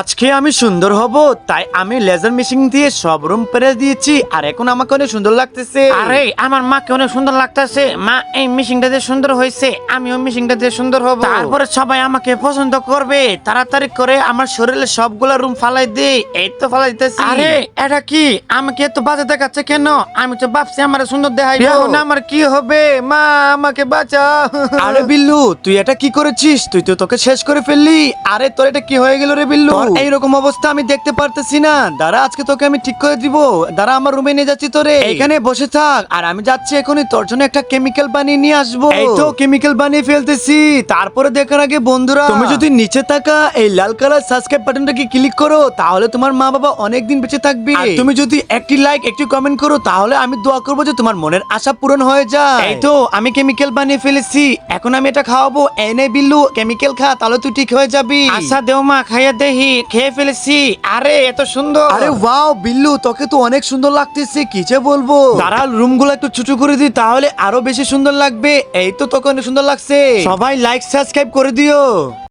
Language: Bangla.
আজকে আমি সুন্দর হব, তাই আমি লেজার মেশিন দিয়ে সব রুম পেরে দিয়েছি, আর এখন আমাকে অনেক সুন্দর লাগতেছে। আরে আমার মাকে অনেক সুন্দর লাগতেছে। মা, এই মিশিংটা দিয়ে সুন্দর হয়েছে, আমিও মিশিংটা দিয়ে সুন্দর হব। তারপরে সবাই আমাকে পছন্দ করবে। তাড়াতাড়ি করে আমার শরীরে সবগুলা রুম ফালাই দে। এই তো ফালাই দিতেছি। আরে এটা কি আমাকে এত বাজে দেখাচ্ছে কেন? আমি তো ভাবছি আমার সুন্দর দেখাই, এখন আমার কি হবে? মা, আমাকে বাঁচাও। আরে বিল্লু, তুই এটা কি করেছিস? তুই তো তোকে শেষ করে ফেললি। আরে তোর এটা কি হয়ে গেল রে বিল্লু? তোর এইরকম অবস্থা আমি দেখতে পারতেছি না। দাঁড়া, আজকে তোকে আমি ঠিক করে দিব। দাঁড়া, আমার রুমে নিয়ে যাচ্ছি তোরে। এখানে বসে থাক, আর আমি যাচ্ছি এখনই তোর জন্য একটা কেমিক্যাল বানিয়ে নিয়ে আসবো। এই তো কেমিক্যাল বানিয়ে ফেলতেছি। তারপরে দেখার আগে বন্ধুরা, তুমি যদি নিচে থাকা এই লাল কালার সাবস্ক্রাইব বাটনটাকে ক্লিক করো, তাহলে তোমার মা বাবা অনেকদিন বেঁচে থাকবে। আর তুমি যদি একটি লাইক একটি কমেন্ট করো, তাহলে আমি দোয়া করবো যে তোমার মনের আশা পূরণ হয়ে যায়। এই তো আমি কেমিক্যাল বানিয়ে ফেলেছি, এখন আমি এটা খাওয়াবো। এই নে বিল্লু, কেমিক্যাল খা, তাহলে তুই ঠিক হয়ে যাবি। আচ্ছা দেও মা, খাইয়া দেখি। খেয়ে ফেলেছি। আরে এত সুন্দর। আরে ওয়াও বিল্লু, তোকে তো অনেক সুন্দর লাগতেছে, কি যে বলবো। দাঁড়া, রুম গুলো একটু ছোট করে দিই, তাহলে আরো বেশি সুন্দর লাগবে। এই তো তোকে অনেক সুন্দর লাগছে। সবাই লাইক সাবস্ক্রাইব করে দিও।